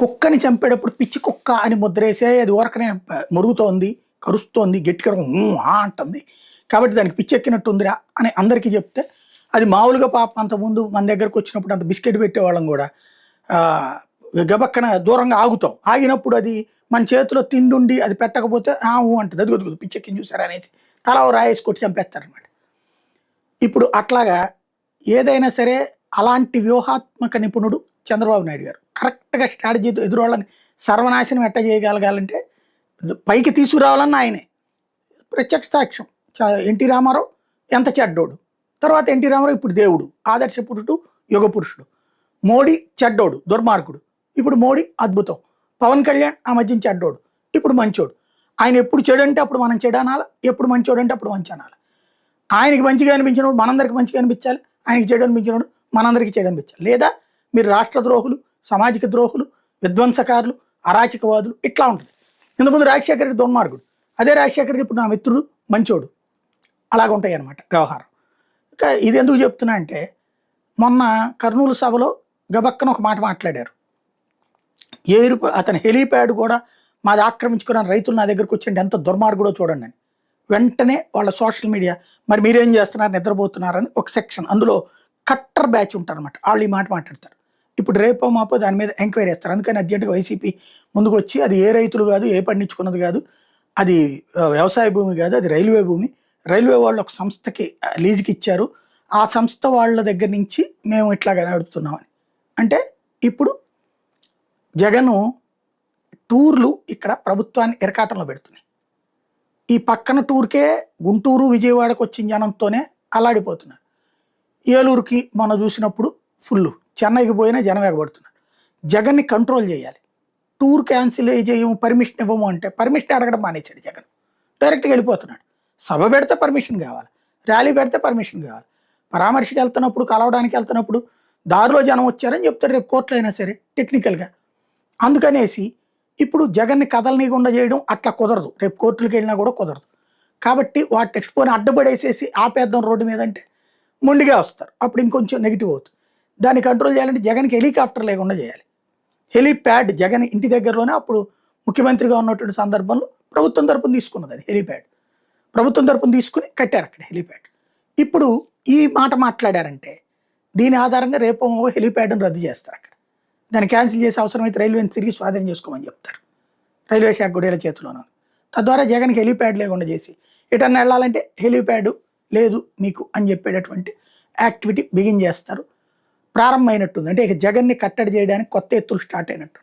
కుక్కని చంపేటప్పుడు పిచ్చి కుక్క అని ముద్రేసే అది ఊరకనే మురుగుతోంది, కరుస్తోంది, గట్టిగా అంటుంది. కాబట్టి దానికి పిచ్చి ఎక్కినట్టుందిరా అని అందరికీ చెప్తే, అది మామూలుగా పాపం అంతకుముందు మన దగ్గరకు వచ్చినప్పుడు అంత బిస్కెట్ పెట్టేవాళ్ళం కూడా గబక్కన దూరంగా ఆగుతాం. ఆగినప్పుడు అది మన చేతిలో తిండుండి అది పెట్టకపోతే అంటుంది. అది పిచ్చెక్కింది చూసారా అనేసి తల రాయేసి కొట్టి చంపేస్తారనమాట. ఇప్పుడు అట్లాగా ఏదైనా సరే అలాంటి వ్యూహాత్మక నిపుణుడు చంద్రబాబు నాయుడు గారు. కరెక్ట్‌గా స్ట్రాటజీతో ఎదురోళ్ళని సర్వనాశనం ఎట్ట చేయగలగాలంటే పైకి తీసుకురావాలన్నా ఆయనే. ప్రత్యక్ష సాక్ష్యం ఎన్టీ రామారావు ఎంత చెడ్డోడు, తర్వాత ఎన్టీ రామారావు ఇప్పుడు దేవుడు, ఆదర్శ పురుషుడు, యుగ పురుషుడు. మోడీ చెడ్డోడు, దుర్మార్గుడు, ఇప్పుడు మోడీ అద్భుతం. పవన్ కళ్యాణ్ ఆ మధ్యన చెడ్డోడు, ఇప్పుడు మంచోడు. ఆయన ఎప్పుడు చెడు అంటే అప్పుడు మనం చెడు అనాలి, ఎప్పుడు మంచోడు అంటే అప్పుడు మంచి అనాలి. ఆయనకి మంచిగా అనిపించినప్పుడు మనందరికి మంచిగా అనిపించాలి, ఆయనకి చెడు అనిపించినప్పుడు మనందరికీ చెడు అనిపించాలి. లేదా మీరు రాష్ట్ర ద్రోహులు, సామాజిక ద్రోహులు, విధ్వంసకారులు, అరాచకవాదులు ఇట్లా ఉంటుంది. ఇంతకుముందు రాజశేఖర రెడ్డి దుర్మార్గుడు, అదే రాజశేఖర రెడ్డి ఇప్పుడు నా మిత్రుడు మంచోడు. అలాగ ఉంటాయి అన్నమాట వ్యవహారం. ఇంకా ఇది ఎందుకు చెప్తున్నా అంటే, మొన్న కర్నూలు సభలో గబక్కన ఒక మాట మాట్లాడారు. అతని హెలీప్యాడ్ కూడా మాది ఆక్రమించుకున్న రైతులు నా దగ్గరకు వచ్చింటే ఎంత దుర్మార్గుడో చూడండి అని. వెంటనే వాళ్ళ సోషల్ మీడియా మరి మీరేం చేస్తున్నారు, నిద్రపోతున్నారని ఒక సెక్షన్, అందులో కట్టర్ బ్యాచ్ ఉంటారనమాట, వాళ్ళు ఈ మాట మాట్లాడతారు. ఇప్పుడు రేపో మాపో దాని మీద ఎంక్వైరీ చేస్తారు. అందుకని అర్జెంటుగా వైసీపీ ముందుకు వచ్చి అది ఏ రైతులు కాదు, ఏ పండించుకున్నది కాదు, అది వ్యవసాయ భూమి కాదు, అది రైల్వే భూమి. రైల్వే వాళ్ళు ఒక సంస్థకి లీజుకి ఇచ్చారు, ఆ సంస్థ వాళ్ళ దగ్గర నుంచి మేము ఇట్లాగా నడుపుతున్నామని. అంటే ఇప్పుడు జగను టూర్లు ఇక్కడ ప్రభుత్వాన్ని ఇరకాటంలో పెడుతున్నాయి. ఈ పక్కన టూర్కే గుంటూరు విజయవాడకు వచ్చిన జనంతోనే అల్లాడిపోతున్నారు. ఏలూరుకి మనం చూసినప్పుడు ఫుల్, చెన్నైకి పోయినా జనం ఎగబడుతున్నారు. జగన్ని కంట్రోల్ చేయాలి. టూర్ క్యాన్సిల్ చేయము, పర్మిషన్ ఇవ్వము అంటే పర్మిషన్ అడగడం మానేశాడు జగన్. డైరెక్ట్గా వెళ్ళిపోతున్నాడు. సభ పెడితే పర్మిషన్ కావాలి, ర్యాలీ పెడితే పర్మిషన్ కావాలి. పరామర్శకి వెళ్తున్నప్పుడు, కలవడానికి వెళ్తున్నప్పుడు దారిలో జనం వచ్చారని చెప్తారు రేపు కోర్టులో అయినా సరే టెక్నికల్గా. అందుకనేసి ఇప్పుడు జగన్ని కదలనీయకుండా చేయడం అట్లా కుదరదు, రేపు కోర్టులకు వెళ్ళినా కూడా కుదరదు. కాబట్టి వాటి టెక్స్ట్పోని అడ్డుపడేసేసి ఆపేద్దాం రోడ్డు మీద అంటే మొండిగా వస్తారు, అప్పుడు ఇంకొంచెం నెగిటివ్ అవుతుంది. దాన్ని కంట్రోల్ చేయాలంటే జగన్కి హెలికాప్టర్ లేకుండా చేయాలి. హెలీప్యాడ్ జగన్ ఇంటి దగ్గరలోనే అప్పుడు ముఖ్యమంత్రిగా ఉన్నటువంటి సందర్భంలో ప్రభుత్వం తరపున తీసుకున్నది, అది హెలీప్యాడ్ ప్రభుత్వం తరపున తీసుకుని కట్టారు అక్కడ హెలీప్యాడ్. ఇప్పుడు ఈ మాట మాట్లాడారంటే దీని ఆధారంగా రేపు హెలీప్యాడ్ని రద్దు చేస్తారు అక్కడ. దాన్ని క్యాన్సిల్ చేసే అవసరమైతే రైల్వేని తిరిగి స్వాధీనం చేసుకోమని చెప్తారు, రైల్వే శాఖ కూడా చేతిలోనూ. తద్వారా జగన్కి హెలీప్యాడ్ లేకుండా చేసి ఎటన్నా వెళ్ళాలంటే హెలీప్యాడ్ లేదు మీకు అని చెప్పేటటువంటి యాక్టివిటీ బిగిన్ చేస్తారు. ప్రారంభమైనట్టుంది, అంటే ఇక జగన్ని కట్టడి చేయడానికి కొత్త ఎత్తులు స్టార్ట్ అయినట్టు.